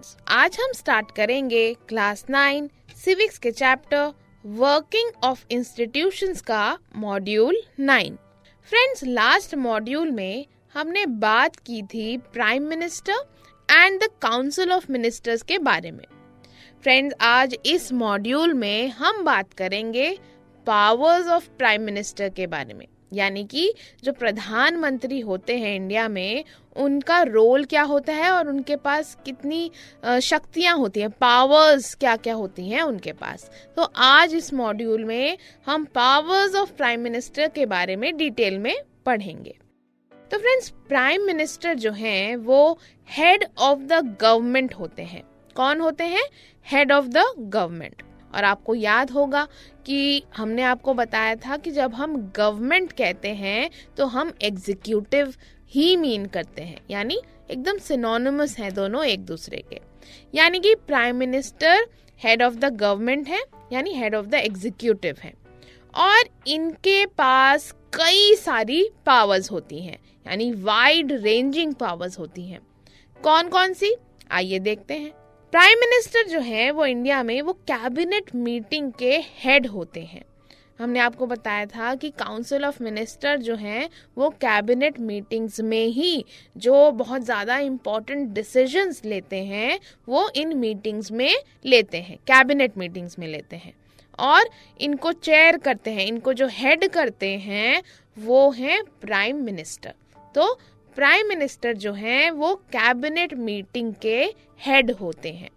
Friends, आज हम start करेंगे क्लास 9 सिविक्स के चैप्टर वर्किंग ऑफ इंस्टीट्यूशंस का मॉड्यूल 9। फ्रेंड्स, लास्ट मॉड्यूल में हमने बात की थी prime minister and the council of ministers के बारे में। फ्रेंड्स, आज इस मॉड्यूल में हम बात करेंगे पावर्स ऑफ प्राइम मिनिस्टर के बारे में, यानी कि जो प्रधानमंत्री होते हैं इंडिया में, उनका रोल क्या होता है और उनके पास कितनी शक्तियां होती हैं, पावर्स क्या क्या होती हैं उनके पास। तो आज इस मॉड्यूल में हम पावर्स ऑफ प्राइम मिनिस्टर के बारे में डिटेल में पढ़ेंगे। तो फ्रेंड्स, प्राइम मिनिस्टर जो हैं वो हेड ऑफ द गवर्नमेंट होते हैं। कौन होते हैं? Head of the government. और आपको याद होगा कि हमने आपको बताया था कि जब हम गवर्नमेंट कहते हैं तो हम एग्जीक्यूटिव ही मीन करते हैं, यानी एकदम सिनोनिमस हैं दोनों एक दूसरे के। यानी कि prime minister head of the government है, यानी हेड ऑफ द एग्जीक्यूटिव है, और इनके पास कई सारी पावर्स होती हैं, यानी वाइड रेंजिंग पावर्स होती हैं। कौन कौन सी? आइए देखते हैं। प्राइम मिनिस्टर जो है वो इंडिया में वो कैबिनेट मीटिंग के हेड होते हैं। हमने आपको बताया था कि काउंसिल ऑफ मिनिस्टर जो हैं वो कैबिनेट मीटिंग्स में ही जो बहुत ज़्यादा इम्पोर्टेंट डिसीजंस लेते हैं वो इन मीटिंग्स में लेते हैं, कैबिनेट मीटिंग्स में लेते हैं, और इनको चेयर करते हैं, इनको जो हेड करते हैं वो हैं प्राइम मिनिस्टर। तो प्राइम मिनिस्टर जो हैं वो कैबिनेट मीटिंग के हेड होते हैं।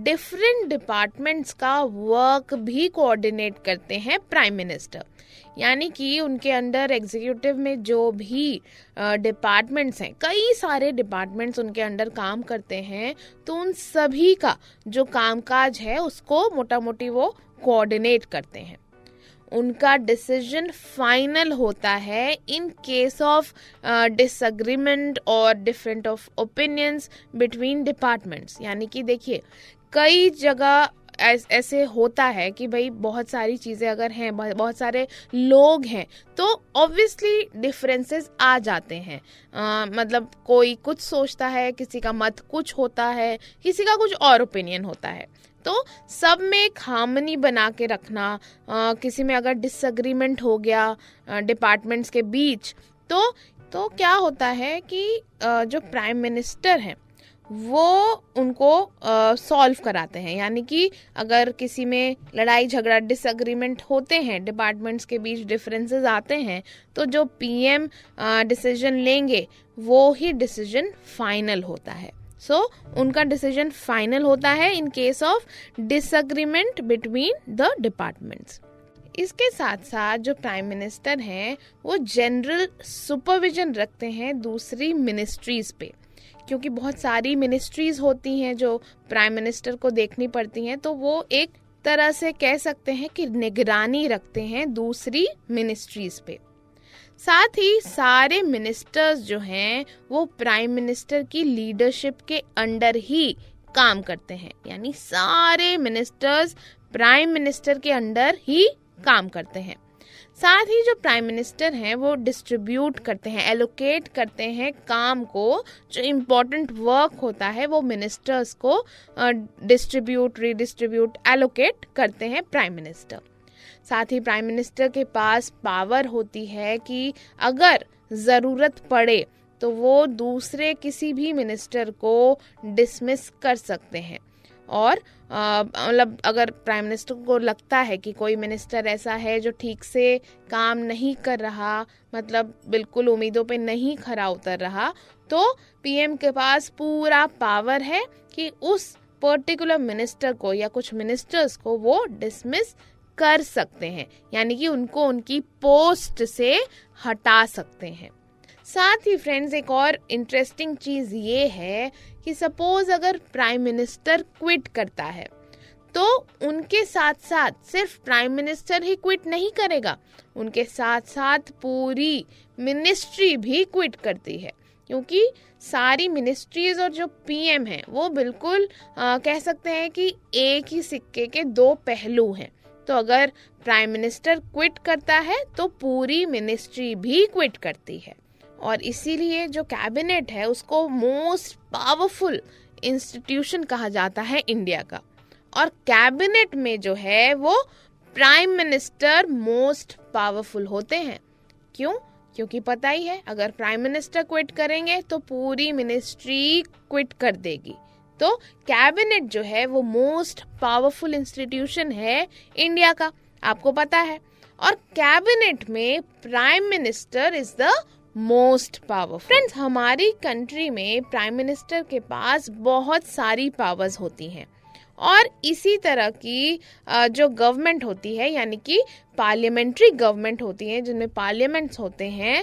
डिफरेंट डिपार्टमेंट्स का वर्क भी कोऑर्डिनेट करते हैं प्राइम मिनिस्टर, यानी कि उनके अंडर एग्जीक्यूटिव में जो भी डिपार्टमेंट्स हैं, कई सारे डिपार्टमेंट्स उनके अंडर काम करते हैं, तो उन सभी का जो कामकाज है उसको मोटा मोटी वो कोऑर्डिनेट करते हैं। उनका डिसीजन फाइनल होता है इन केस ऑफ डिसएग्रीमेंट और different of opinions between departments. यानी कि देखिए, कई जगह ऐसे होता है कि भाई बहुत सारी चीज़ें अगर हैं, बहुत सारे लोग हैं, तो ऑब्वियसली डिफरेंसेस आ जाते हैं। मतलब कोई कुछ सोचता है, किसी का मत कुछ होता है, किसी का कुछ और ओपिनियन होता है, तो सब में एक हार्मनी बना के रखना। किसी में अगर डिसएग्रीमेंट हो गया डिपार्टमेंट्स के बीच, तो क्या होता है कि जो प्राइम मिनिस्टर हैं वो उनको सॉल्व कराते हैं। यानी कि अगर किसी में लड़ाई झगड़ा डिसएग्रीमेंट होते हैं, डिपार्टमेंट्स के बीच डिफरेंसेस आते हैं, तो जो पीएम डिसीजन लेंगे वो ही डिसीजन फाइनल होता है। सो उनका डिसीजन फाइनल होता है in case of disagreement between the departments. इसके साथ साथ जो प्राइम मिनिस्टर हैं वो जनरल सुपरविजन रखते हैं दूसरी मिनिस्ट्रीज पे, क्योंकि बहुत सारी मिनिस्ट्रीज होती हैं जो प्राइम मिनिस्टर को देखनी पड़ती हैं, तो वो एक तरह से कह सकते हैं कि निगरानी रखते हैं दूसरी मिनिस्ट्रीज पे। साथ ही सारे मिनिस्टर्स जो हैं वो प्राइम मिनिस्टर की लीडरशिप के अंडर ही काम करते हैं, यानी सारे मिनिस्टर्स प्राइम मिनिस्टर के अंडर ही काम करते हैं। साथ ही जो प्राइम मिनिस्टर हैं वो डिस्ट्रीब्यूट करते हैं, एलोकेट करते हैं काम को, जो इम्पोर्टेंट वर्क होता है वो मिनिस्टर्स को डिस्ट्रीब्यूट, रीडिस्ट्रीब्यूट, एलोकेट करते हैं प्राइम मिनिस्टर। साथ ही प्राइम मिनिस्टर के पास पावर होती है कि अगर ज़रूरत पड़े तो वो दूसरे किसी भी मिनिस्टर को डिसमिस कर सकते हैं। और मतलब अगर प्राइम मिनिस्टर को लगता है कि कोई मिनिस्टर ऐसा है जो ठीक से काम नहीं कर रहा, मतलब बिल्कुल उम्मीदों पे नहीं खरा उतर रहा, तो पीएम के पास पूरा पावर है कि उस पर्टिकुलर मिनिस्टर को या कुछ मिनिस्टर्स को वो डिसमिस कर सकते हैं, यानी कि उनको उनकी पोस्ट से हटा सकते हैं। साथ ही फ्रेंड्स, एक और इंटरेस्टिंग चीज़ ये है कि सपोज अगर प्राइम मिनिस्टर क्विट करता है तो उनके साथ साथ सिर्फ प्राइम मिनिस्टर ही क्विट नहीं करेगा, उनके साथ साथ पूरी मिनिस्ट्री भी क्विट करती है, क्योंकि सारी मिनिस्ट्रीज और जो पीएम हैं वो बिल्कुल कह सकते हैं कि एक ही सिक्के के दो पहलू हैं। तो अगर प्राइम मिनिस्टर क्विट करता है तो पूरी मिनिस्ट्री भी क्विट करती है, और इसीलिए जो कैबिनेट है उसको मोस्ट पावरफुल इंस्टीट्यूशन कहा जाता है इंडिया का। और कैबिनेट में जो है वो प्राइम मिनिस्टर मोस्ट पावरफुल होते हैं। क्यों? क्योंकि पता ही है, अगर प्राइम मिनिस्टर क्विट करेंगे तो पूरी मिनिस्ट्री क्विट कर देगी। तो कैबिनेट जो है वो मोस्ट पावरफुल इंस्टीट्यूशन है इंडिया का, आपको पता है। और कैबिनेट में prime minister is the most powerful. Friends, हमारी कंट्री में प्राइम मिनिस्टर के पास बहुत सारी पावर्स होती हैं और इसी तरह की जो गवर्नमेंट होती है, यानी कि पार्लियामेंट्री गवर्नमेंट होती है, जिनमें पार्लियामेंट्स होते हैं,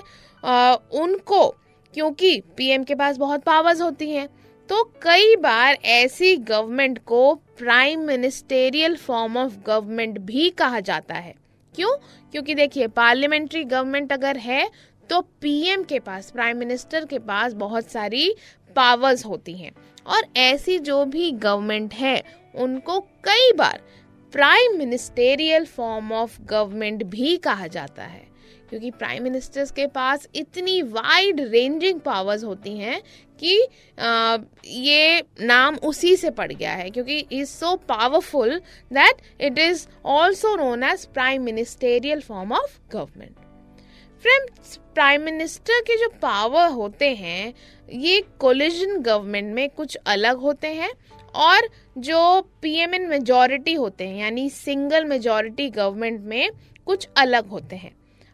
उनको क्योंकि पीएम के पास बहुत पावर्स होती हैं, तो कई बार ऐसी गवर्नमेंट को prime ministerial form of government भी कहा जाता है। क्यों? क्योंकि देखिए, पार्लियामेंट्री गवर्नमेंट अगर है तो पीएम के पास, प्राइम मिनिस्टर के पास बहुत सारी पावर्स होती हैं और ऐसी जो भी गवर्नमेंट है उनको कई बार prime ministerial form of government भी कहा जाता है, क्योंकि प्राइम मिनिस्टर्स के पास इतनी वाइड रेंजिंग पावर्स होती हैं कि ये नाम उसी से पड़ गया है, क्योंकि is so powerful that it is also known as prime ministerial form of government. Friends, prime minister के जो पावर होते हैं ये कोलिजन गवर्नमेंट में कुछ अलग होते हैं और जो पीएम इन मेजॉरिटी होते हैं, यानी सिंगल मेजॉरिटी गवर्नमेंट में कुछ अलग होते हैं।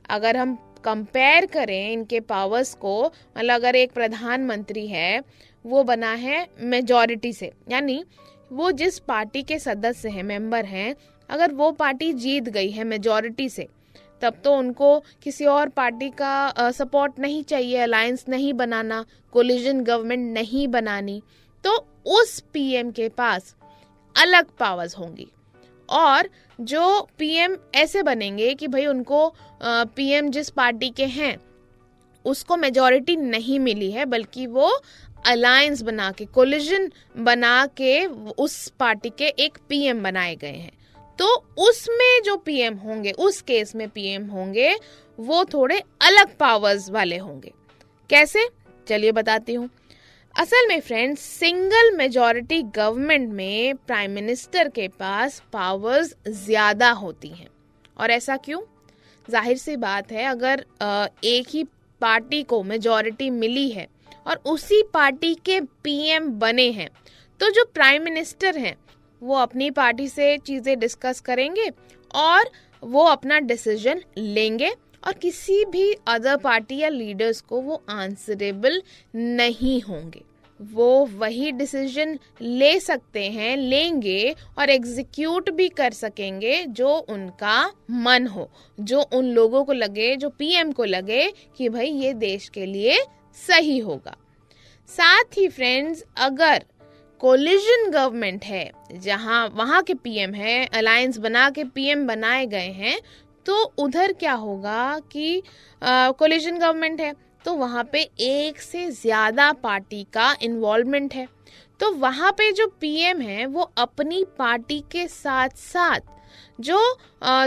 अगर हम कंपेयर करें इनके पावर्स को, मतलब अगर एक प्रधानमंत्री है वो बना है मेजॉरिटी से, यानी वो जिस पार्टी के सदस्य हैं, मेंबर हैं, अगर वो पार्टी जीत गई है मेजॉरिटी से, तब तो उनको किसी और पार्टी का सपोर्ट नहीं चाहिए, अलायंस नहीं बनाना, कोलिजन गवर्नमेंट नहीं बनानी, तो उस पीएम के पास अलग पावर्स होंगी। और जो पीएम ऐसे बनेंगे कि भाई उनको पीएम जिस पार्टी के हैं उसको मेजॉरिटी नहीं मिली है, बल्कि वो अलायंस बना के, कोलिजन बना के उस पार्टी के एक पीएम बनाए गए हैं, तो उसमें जो पीएम होंगे, उस केस में पीएम होंगे वो थोड़े अलग पावर्स वाले होंगे। कैसे? चलिए बताती हूँ। असल में फ्रेंड्स, सिंगल मेजॉरिटी गवर्नमेंट में प्राइम मिनिस्टर के पास पावर्स ज्यादा होती हैं। और ऐसा क्यों? जाहिर सी बात है, अगर एक ही पार्टी को मेजॉरिटी मिली है और उसी पार्टी के पीएम बने हैं, तो जो प्राइम मिनिस्टर हैं वो अपनी पार्टी से चीजें डिस्कस करेंगे और वो अपना डिसीजन लेंगे और किसी भी अदर पार्टी या लीडर्स को वो आंसरेबल नहीं होंगे। वो वही डिसीजन ले सकते हैं, लेंगे और एग्जीक्यूट भी कर सकेंगे जो उनका मन हो, जो उन लोगों को लगे, जो पीएम को लगे कि भाई ये देश के लिए सही होगा। साथ ही फ्रेंड्स, अगर कोलिजन गवर्नमेंट है, जहां वहां के पीएम है, अलायंस बना के पीएम बनाए गए हैं, तो उधर क्या होगा कि कोलिजन गवर्नमेंट है तो वहां पे एक से ज्यादा पार्टी का इन्वॉल्वमेंट है, तो वहां पे जो पीएम है वो अपनी पार्टी के साथ साथ जो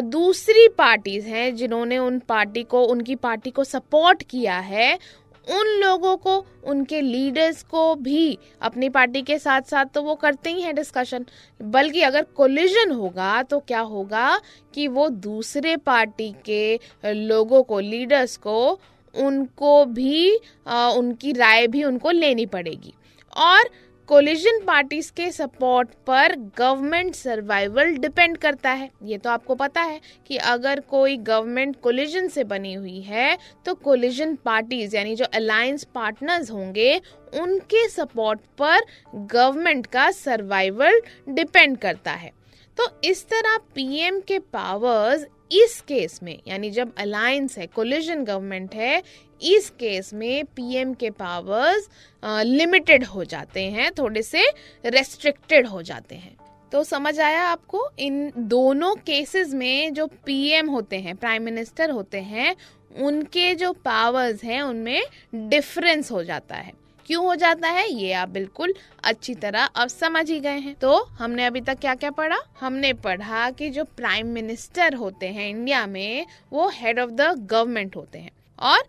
दूसरी पार्टीज हैं जिन्होंने उनकी पार्टी को सपोर्ट किया है, उन लोगों को, उनके लीडर्स को भी अपनी पार्टी के साथ साथ तो वो करते ही हैं डिस्कशन, बल्कि अगर कोलिजन होगा तो क्या होगा कि वो दूसरे पार्टी के लोगों को, लीडर्स को, उनको भी उनकी राय भी उनको लेनी पड़ेगी। और कोलिजन पार्टीज के सपोर्ट पर गवर्नमेंट सर्वाइवल डिपेंड करता है। ये तो आपको पता है कि अगर कोई गवर्नमेंट कोलिजन से बनी हुई है तो कोलिजन पार्टीज यानी जो अलायंस पार्टनर्स होंगे उनके सपोर्ट पर गवर्नमेंट का सर्वाइवल डिपेंड करता है। तो इस तरह पीएम के पावर्स इस केस में, यानी जब अलायंस है, कोलिजन गवर्नमेंट है, इस केस में पीएम के पावर्स लिमिटेड हो जाते हैं, थोड़े से रेस्ट्रिक्टेड हो जाते हैं। तो समझ आया आपको? इन दोनों केसेस में जो पीएम होते हैं, प्राइम मिनिस्टर होते हैं, उनके जो पावर्स हैं उनमें डिफरेंस हो जाता है। क्यों हो जाता है ये आप बिल्कुल अच्छी तरह अब समझ ही गए हैं। तो हमने अभी तक क्या क्या पढ़ा? हमने पढ़ा कि जो प्राइम मिनिस्टर होते हैं इंडिया में वो हेड ऑफ द गवर्नमेंट होते हैं, और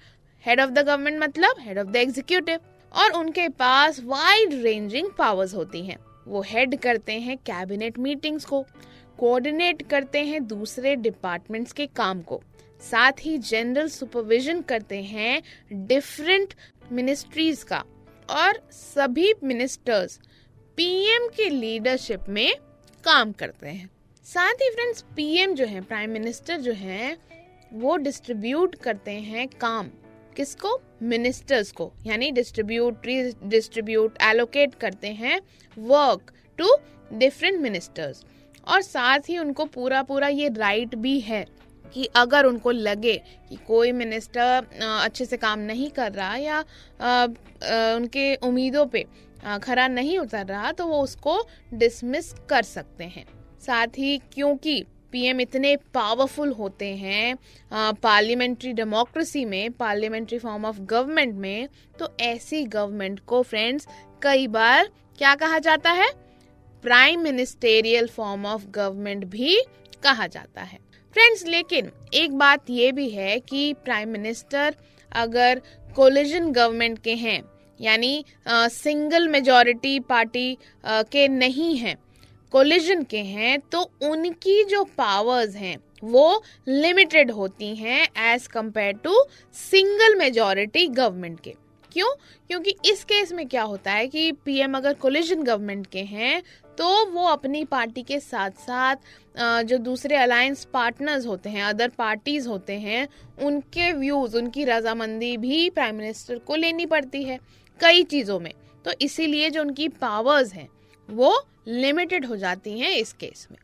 हेड ऑफ द गवर्नमेंट मतलब हेड ऑफ द एग्जीक्यूटिव, और उनके पास वाइड रेंजिंग पावर्स होती हैं। वो हेड करते हैं कैबिनेट मीटिंग्स को, कोऑर्डिनेट करते हैं दूसरे डिपार्टमेंट्स के काम को, साथ ही जनरल सुपरविजन करते हैं डिफरेंट मिनिस्ट्रीज का, और सभी मिनिस्टर्स पीएम की लीडरशिप में काम करते हैं। साथ ही फ्रेंड्स पीएम जो है, प्राइम मिनिस्टर जो है, वो डिस्ट्रीब्यूट करते हैं काम, किसको? मिनिस्टर्स को, यानी डिस्ट्रीब्यूट एलोकेट करते हैं वर्क टू डिफरेंट मिनिस्टर्स। और साथ ही उनको पूरा ये राइट भी है कि अगर उनको लगे कि कोई मिनिस्टर अच्छे से काम नहीं कर रहा या उनके उम्मीदों पे खरा नहीं उतर रहा, तो वो उसको डिसमिस कर सकते हैं। साथ ही क्योंकि पीएम इतने पावरफुल होते हैं पार्लियामेंट्री डेमोक्रेसी में, पार्लियामेंट्री फॉर्म ऑफ गवर्नमेंट में, तो ऐसी गवर्नमेंट को फ्रेंड्स कई बार क्या कहा जाता है? Prime ministerial form of government भी कहा जाता है। फ्रेंड्स लेकिन एक बात ये भी है कि प्राइम मिनिस्टर अगर कोलिजन गवर्नमेंट के हैं, यानी सिंगल मेजॉरिटी पार्टी के नहीं हैं, कोलिजन के हैं, तो उनकी जो पावर्स हैं वो लिमिटेड होती हैं as compare to single majority government के। क्यों? क्योंकि इस केस में क्या होता है कि पीएम अगर कोलिजन गवर्नमेंट के हैं तो वो अपनी पार्टी के साथ साथ जो दूसरे अलायंस पार्टनर्स होते हैं, अदर पार्टीज होते हैं, उनके व्यूज, उनकी रजामंदी भी प्राइम मिनिस्टर को लेनी पड़ती है कई चीजों में। तो इसीलिए जो उनकी पावर्स हैं वो लिमिटेड हो जाती हैं इस केस में।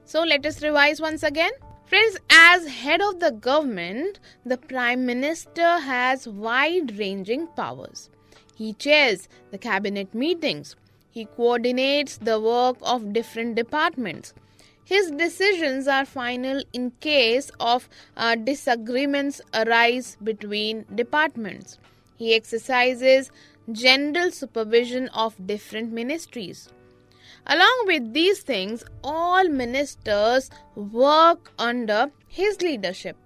So let us revise once again. Friends, as head of the government, the Prime Minister has wide-ranging powers. He chairs the cabinet meetings. He coordinates the work of different departments. His decisions are final in case of disagreements arise between departments. He exercises general supervision of different ministries. Along with these things, all ministers work under his leadership.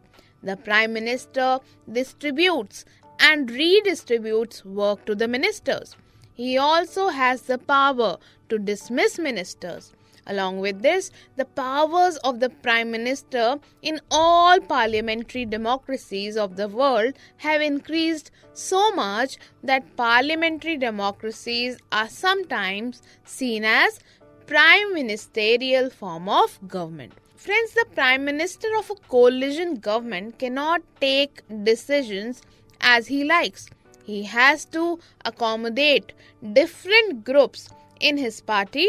The Prime Minister distributes and redistributes work to the ministers. He also has the power to dismiss ministers. Along with this, the powers of the Prime Minister in all parliamentary democracies of the world have increased so much that parliamentary democracies are sometimes seen as prime ministerial form of government. Friends, the Prime Minister of a coalition government cannot take decisions as he likes. He has to accommodate different groups in his party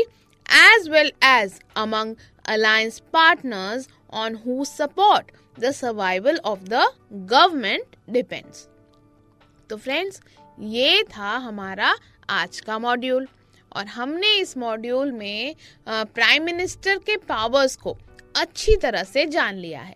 as well as among alliance partners on whose support the survival of the government depends. तो friends, ये था हमारा आज का module और हमने इस module में प्राइम मिनिस्टर के पावर्स को अच्छी तरह से जान लिया है।